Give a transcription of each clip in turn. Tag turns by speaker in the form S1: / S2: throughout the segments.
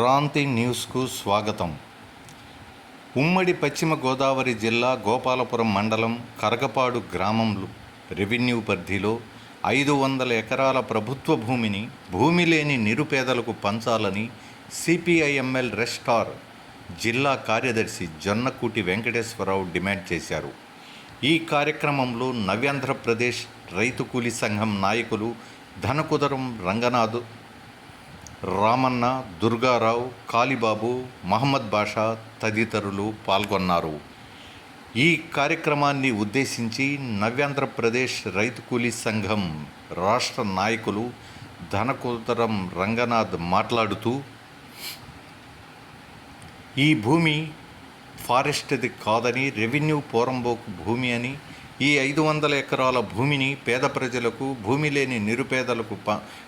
S1: క్రాంతి న్యూస్కు స్వాగతం. ఉమ్మడి పశ్చిమ గోదావరి జిల్లా గోపాలపురం మండలం కరగపాడు గ్రామంలో రెవెన్యూ పరిధిలో 500 ఎకరాల ప్రభుత్వ భూమిని భూమి లేని నిరుపేదలకు పంచాలని సిపిఐఎంఎల్ రెస్టార్ జిల్లా కార్యదర్శి జొన్నకూటి వెంకటేశ్వరరావు డిమాండ్ చేశారు. ఈ కార్యక్రమంలో నవ్యాంధ్రప్రదేశ్ రైతు కూలీ సంఘం నాయకులు ధనకుదరం రంగనాథ్, రామన్న, దుర్గారావు, కాళీబాబు, మహమ్మద్ బాషా తదితరులు పాల్గొన్నారు. ఈ కార్యక్రమాన్ని ఉద్దేశించి నవ్యాంధ్రప్రదేశ్ రైతు కూలీ సంఘం రాష్ట్ర నాయకులు ధనకుదరం రంగనాథ్ మాట్లాడుతూ, ఈ భూమి ఫారెస్ట్ది కాదని, రెవెన్యూ పోరంబోకు భూమి అని, ఈ 500 ఎకరాల భూమిని పేద ప్రజలకు, భూమి లేని నిరుపేదలకు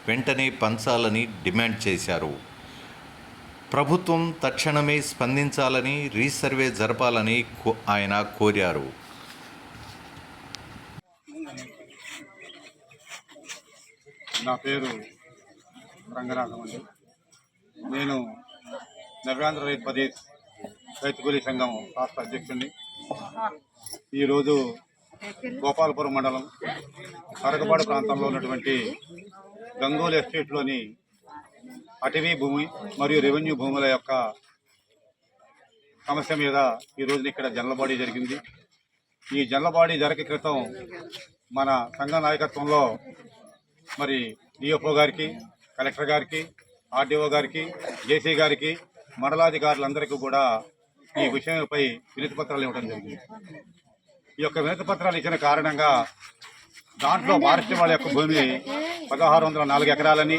S1: వెంటనే పంచాలని డిమాండ్ చేశారు. ప్రభుత్వం తక్షణమే స్పందించాలని, రీసర్వే జరపాలని ఆయన కోరారు.
S2: నా పేరు రంగనాథం అండి. నేను నవ్యాంధ్రప్రదేశ్ రైతు కూలీ సంఘం రాష్ట్ర అధ్యక్షుడిని. ఈరోజు గోపాలపురం మండలం కరగపాడు ప్రాంతంలో ఉన్నటువంటి గంగోలి ఎస్టేట్లోని అటవీ భూమి మరియు రెవెన్యూ భూముల యొక్క సమస్య మీద ఈ రోజున ఇక్కడ జనరల్ జరిగింది. ఈ జనరల్ జరగ క్రితం మన సంఘ నాయకత్వంలో మరి డిఎఫ్ఓ గారికి, కలెక్టర్ గారికి, ఆర్డీఓ గారికి, జేసీ గారికి, మండలాధికారులందరికీ కూడా ఈ విషయంపై వినతి పత్రాలు ఇవ్వడం జరిగింది. ఈ యొక్క వినతి పత్రాలు ఇచ్చిన కారణంగా దాంట్లో ఫారెస్ట్ వాళ్ళ యొక్క భూమి 1604 ఎకరాలని,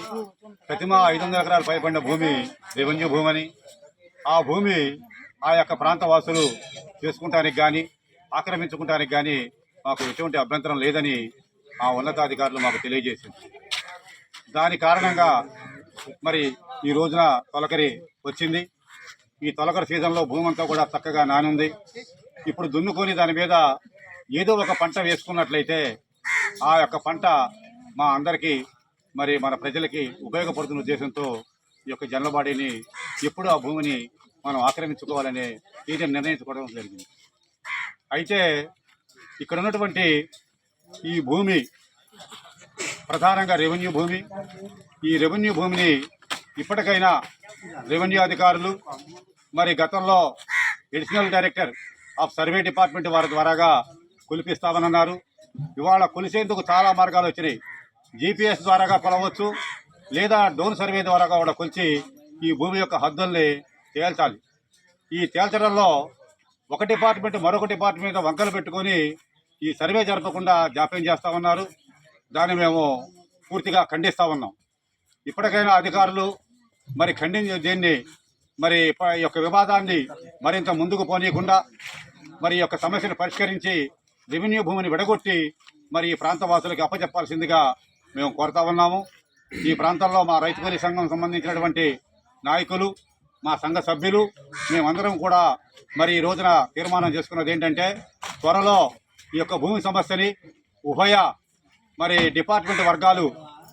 S2: ప్రతిమా 500 ఎకరాలు పైబడిన భూమి రెవెన్యూ భూమని, ఆ భూమి ఆ యొక్క ప్రాంత వాసులు చేసుకుంటానికి కానీ ఆక్రమించుకుంటానికి కానీ మాకు ఎటువంటి అభ్యంతరం లేదని ఆ ఉన్నతాధికారులు మాకు తెలియజేసింది. దాని కారణంగా మరి ఈ రోజున తొలకరి వచ్చింది. ఈ తొలకరి సీజన్లో భూమి అంతా కూడా చక్కగా నానుంది. ఇప్పుడు దున్నుకొని దాని మీద ఏదో ఒక పంట వేసుకున్నట్లయితే ఆ యొక్క పంట మా అందరికీ మరి మన ప్రజలకి ఉపయోగపడుతున్న ఉద్దేశంతో ఈ యొక్క జనరల్ ఎప్పుడు ఆ భూమిని మనం ఆక్రమించుకోవాలనే ఇది నిర్ణయించుకోవడం జరిగింది. అయితే ఇక్కడ ఉన్నటువంటి ఈ భూమి ప్రధానంగా రెవెన్యూ భూమి. ఈ రెవెన్యూ భూమిని ఇప్పటికైనా రెవెన్యూ అధికారులు మరి గతంలో additional director of survey department వారి ద్వారాగా కొలిపిస్తామన్నారు. ఇవాళ కొలిసేందుకు చాలా మార్గాలు వచ్చినాయి. జీపీఎస్ ద్వారాగా కొలవచ్చు, లేదా డ్రోన్ సర్వే ద్వారాగా కూడా కొలిచి ఈ భూమి యొక్క హద్దుల్ని తేల్చాలి. ఈ తేల్చడంలో ఒక డిపార్ట్మెంట్ మరొక డిపార్ట్మెంట్ వంకలు పెట్టుకొని ఈ సర్వే జరపకుండా జాప్యం చేస్తా ఉన్నారు. దాన్ని మేము పూర్తిగా ఖండిస్తూ ఉన్నాం. ఇప్పటికైనా అధికారులు మరి దీన్ని మరి ఈ యొక్క వివాదాన్ని మరింత ముందుకు పోనీయకుండా మరి యొక్క సమస్యను పరిష్కరించి రెవెన్యూ భూమిని విడగొట్టి మరి ఈ ప్రాంత వాసులకి అప్పచెప్పాల్సిందిగా మేము కోరుతా ఉన్నాము. ఈ ప్రాంతంలో మా రైతు కూలీ సంఘం సంబంధించినటువంటి నాయకులు, మా సంఘ సభ్యులు మేమందరం కూడా మరి ఈ రోజున తీర్మానం చేసుకున్నది ఏంటంటే, త్వరలో ఈ యొక్క భూమి సమస్యని ఉభయ మరి డిపార్ట్మెంట్ వర్గాలు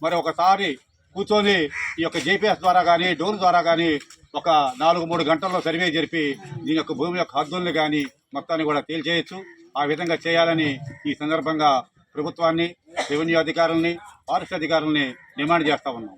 S2: మరి ఒకసారి కూర్చొని ఈ యొక్క జేపీఎస్ ద్వారా కానీ డ్రోన్ ద్వారా కానీ ఒక 4-3 గంటల్లో సర్వే జరిపి దీని యొక్క భూమి యొక్క హద్దుల్ని కానీ మొత్తాన్ని కూడా తేల్చేయచ్చు. ఆ విధంగా చేయాలని ఈ సందర్భంగా ప్రభుత్వాన్ని, రెవెన్యూ అధికారులని, ఫారెస్ట్ అధికారులని డిమాండ్ చేస్తా ఉన్నాం.